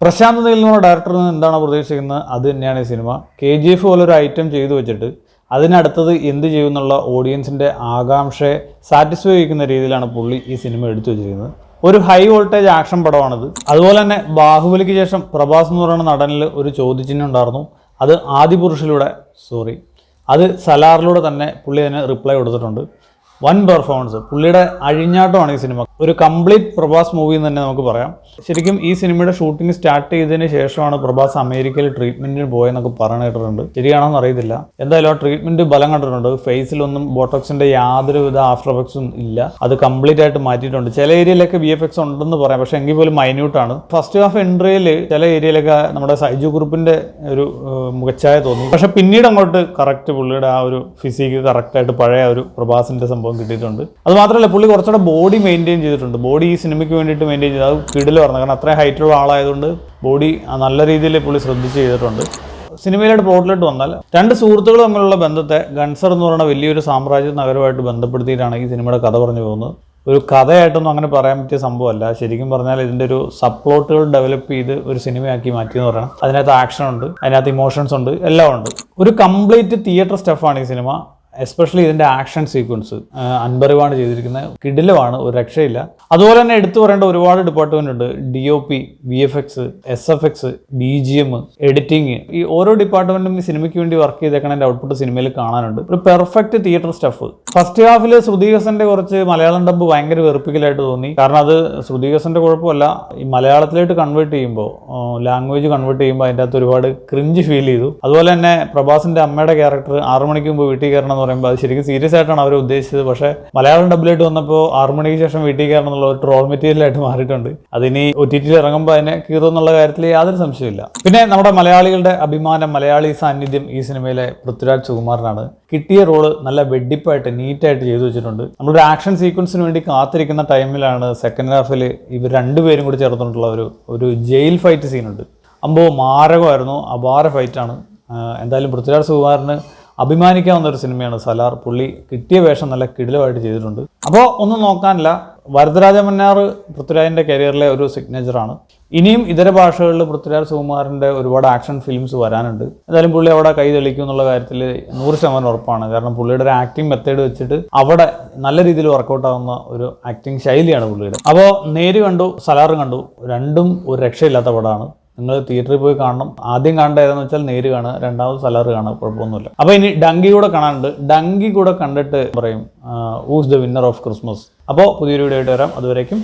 Prashant Neil എന്ന ഡയറക്ടറിൽ നിന്ന് എന്താണ് പ്രതീക്ഷിക്കുന്നത് അത് തന്നെയാണ് ഈ സിനിമ. KGF പോലൊരു ഐറ്റം ചെയ്തു വെച്ചിട്ട് അതിനടുത്തത് എന്ത് ചെയ്യുമെന്നുള്ള ഓഡിയൻസിൻ്റെ ആകാംക്ഷയെ സാറ്റിസ്ഫൈ ചെയ്യിക്കുന്ന രീതിയിലാണ് പുള്ളി ഈ സിനിമ എടുത്തു വെച്ചിരിക്കുന്നത്. ഒരു ഹൈ വോൾട്ടേജ് ആക്ഷൻ പടമാണിത്. അതുപോലെ തന്നെ ബാഹുബലിക്ക് ശേഷം പ്രഭാസ് എന്ന് പറയുന്ന നടനിൽ ഒരു ചോദ്യചിഹ്നം ഉണ്ടായിരുന്നു. അത് അത് സലാറിലൂടെ തന്നെ പുള്ളി അതിന് റിപ്ലൈ കൊടുത്തിട്ടുണ്ട്. വൻ പെർഫോമൻസ്, പുള്ളിയുടെ അഴിഞ്ഞാട്ടമാണ് ഈ സിനിമ. ഒരു കംപ്ലീറ്റ് പ്രഭാസ് മൂവി എന്ന് തന്നെ നമുക്ക് പറയാം. ശരിക്കും ഈ സിനിമയുടെ ഷൂട്ടിംഗ് സ്റ്റാർട്ട് ചെയ്തതിന് ശേഷമാണ് പ്രഭാസ് അമേരിക്കയിൽ ട്രീറ്റ്മെൻറ്റിന് പോയെന്നൊക്കെ പറഞ്ഞു കേട്ടിട്ടുണ്ട്. ശരിയാണോന്ന് അറിയത്തില്ല. എന്തായാലും ആ ട്രീറ്റ്മെൻറ്റ് ബലം കണ്ടിട്ടുണ്ട്. ഫേസിലൊന്നും ബോട്ടോക്സിൻ്റെ യാതൊരുവിധ ആഫ്റ്റർ എഫക്ട്സും ഇല്ല. അത് കംപ്ലീറ്റ് ആയിട്ട് മാറ്റിയിട്ടുണ്ട്. ചില ഏരിയയിലൊക്കെ VFX ഉണ്ടെന്ന് പറയാം, പക്ഷേ എങ്കിൽ പോലും മൈന്യൂട്ടാണ്. ഫസ്റ്റ് ഹാഫ് എൻട്രിയിൽ ചില ഏരിയയിലൊക്കെ നമ്മുടെ സൈജു ഗ്രൂപ്പിൻ്റെ ഒരു മുഖച്ഛായ തോന്നി. പക്ഷേ പിന്നീട് അങ്ങോട്ട് കറക്റ്റ് പുള്ളിയുടെ ആ ഒരു ഫിസിക്ക് കറക്റ്റായിട്ട് പഴയ ഒരു പ്രഭാസിൻ്റെ സംഭവം കിട്ടിയിട്ടുണ്ട്. അത് മാത്രമല്ല പുള്ളി കുറച്ചുകൂടെ ബോഡി മെയിൻറ്റെയിൻ ചെയ്തിട്ടുണ്ട്. ബോഡി ഈ സിനിമയ്ക്ക് വേണ്ടിയിട്ട് മെയിൻറ്റെയിൻ ചെയ്ത് അത് കിടിൽ പറഞ്ഞു. കാരണം അത്രയും ഹൈറ്റുള്ള ആളായതുകൊണ്ട് ബോഡി നല്ല രീതിയിൽ പുള്ളി ശ്രദ്ധിച്ച് ചെയ്തിട്ടുണ്ട്. സിനിമയിലായിട്ട് പ്ലോട്ടിലോട്ട് വന്നാൽ രണ്ട് സുഹൃത്തുക്കൾ തമ്മിലുള്ള ബന്ധത്തെ ഗൺസർ എന്ന് പറയുന്ന വലിയൊരു സാമ്രാജ്യ നഗരമായിട്ട് ബന്ധപ്പെടുത്തിയിട്ടാണ് ഈ സിനിമയുടെ കഥ പറഞ്ഞു പോകുന്നത്. ഒരു കഥയായിട്ടൊന്നും അങ്ങനെ പറയാൻ പറ്റിയ സംഭവമല്ല. ശരിക്കും പറഞ്ഞാൽ ഇതിൻ്റെ ഒരു സബ് പ്ലോട്ടുകൾ ഡെവലപ്പ് ചെയ്ത് ഒരു സിനിമയാക്കി മാറ്റിയെന്ന് പറയണം. അതിനകത്ത് ആക്ഷൻ ഉണ്ട്, അതിനകത്ത് ഇമോഷൻസ് ഉണ്ട്, എല്ലാം ഉണ്ട്. ഒരു കംപ്ലീറ്റ് തിയേറ്റർ സ്റ്റഫാണ് ഈ സിനിമ. എസ്പെഷ്യലി ഇതിൻ്റെ ആക്ഷൻ സീക്വൻസ് അൻബറിവാണ് ചെയ്തിരിക്കുന്നത്. കിടിലമാണ്, ഒരു രക്ഷയില്ല. അതുപോലെ തന്നെ എടുത്തു പറയേണ്ട ഒരുപാട് ഡിപ്പാർട്ട്മെന്റ് ഉണ്ട്. DOP, VFX, SFX, BGM, editing, ഈ ഓരോ ഡിപ്പാർട്ട്മെന്റും ഈ സിനിമയ്ക്ക് വേണ്ടി വർക്ക് ചെയ്തേക്കണതിൻ്റെ ഔട്ട്പുട്ട് സിനിമയിൽ കാണാനുണ്ട്. ഒരു പെർഫെക്റ്റ് തിയേറ്റർ സ്റ്റഫ്. ഫസ്റ്റ് ഹാഫിൽ ശ്രുതിഹാസന്റെ കുറച്ച് മലയാളം ഡബ്ബ് ഭയങ്കര വെറുപ്പിക്കലായിട്ട് തോന്നി. കാരണം അത് ശ്രുതിഹാസന്റെ കുഴപ്പമല്ല, ഈ മലയാളത്തിലോട്ട് കൺവേർട്ട് ചെയ്യുമ്പോൾ, ലാംഗ്വേജ് കൺവേർട്ട് ചെയ്യുമ്പോൾ അതിൻ്റെ അകത്ത് ഒരുപാട് ക്രിഞ്ച് ഫീൽ ചെയ്തു. അതുപോലെ തന്നെ പ്രഭാസിന്റെ അമ്മയുടെ ക്യാരക്ടർ 6 മണിക്ക് മുമ്പ് വീട്ടിൽ കയറണം എന്ന് പറയുമ്പോൾ അത് ശരിക്കും സീരിയസ് ആയിട്ടാണ് അവർ ഉദ്ദേശിച്ചത്. പക്ഷേ മലയാളം ഡബിലായിട്ട് വന്നപ്പോൾ 6 മണിക്ക് ശേഷം വീട്ടിൽ കയറണം എന്നുള്ള ഒരു ട്രോൾ മെറ്റീരിയലായിട്ട് മാറിയിട്ടുണ്ട്. അതിനി OTT ഇറങ്ങുമ്പോൾ അതിനെ കീറുമെന്നുള്ള കാര്യത്തിൽ യാതൊരു സംശയമില്ല. പിന്നെ നമ്മുടെ മലയാളികളുടെ അഭിമാനം, മലയാളി സാന്നിധ്യം ഈ സിനിമയിലെ പൃഥ്വിരാജ് സുകുമാരനാണ്. കിട്ടിയ റോള് നല്ല വെഡിപ്പായിട്ട് നീറ്റായിട്ട് ചെയ്തു വെച്ചിട്ടുണ്ട്. നമ്മളൊരു ആക്ഷൻ സീക്വൻസിന് വേണ്ടി കാത്തിരിക്കുന്ന ടൈമിലാണ് സെക്കൻഡ് ഹാഫിൽ ഇവർ രണ്ടുപേരും കൂടി ചേർന്നിട്ടുള്ള ഒരു ജയിൽ ഫൈറ്റ് സീനുണ്ട്. മാരകമായിരുന്നു, അപാര ഫൈറ്റാണ്. എന്തായാലും പൃഥ്വിരാജ് സുകുമാരന് അഭിമാനിക്കാവുന്ന ഒരു സിനിമയാണ് സലാർ. പുള്ളി കിട്ടിയ വേഷം നല്ല കിടിലമായിട്ട് ചെയ്തിട്ടുണ്ട്. അപ്പോൾ ഒന്നും നോക്കാനില്ല. വരദരാജ മന്നാർ പൃഥ്വിരാജിൻ്റെ കരിയറിലെ ഒരു സിഗ്നേച്ചറാണ്. ഇനിയും ഇതര ഭാഷകളിൽ പൃഥ്വിരാജ് സുകുമാരൻ്റെ ഒരുപാട് ആക്ഷൻ ഫിലിംസ് വരാനുണ്ട്. എന്തായാലും പുള്ളി അവിടെ കൈ തെളിക്കും എന്നുള്ള കാര്യത്തിൽ 100% ഉറപ്പാണ്. കാരണം പുള്ളിയുടെ ഒരു ആക്ടിങ് മെത്തേഡ് വെച്ചിട്ട് അവിടെ നല്ല രീതിയിൽ വർക്കൗട്ട് ആവുന്ന ഒരു ആക്ടിങ് ശൈലിയാണ് പുള്ളിയുടെ. അപ്പോൾ നേര് കണ്ടു, സലാറും കണ്ടു. രണ്ടും ഒരു രക്ഷയില്ലാത്ത പടമാണ്. നിങ്ങൾ തിയേറ്ററിൽ പോയി കാണണം. ആദ്യം കാണേണ്ട ഏതെന്ന് വെച്ചാൽ നേര് കാണുക, രണ്ടാമത് സലാറ് കാണുക, കുഴപ്പമൊന്നുമില്ല. അപ്പോൾ ഇനി ഡങ്കി കൂടെ കാണാനുണ്ട്. ഡങ്കി കൂടെ കണ്ടിട്ട് പറയും who's the winner of Christmas. അപ്പോൾ പുതിയൊരു വീഡിയോ ആയിട്ട് വരാം. അതുവരേക്കും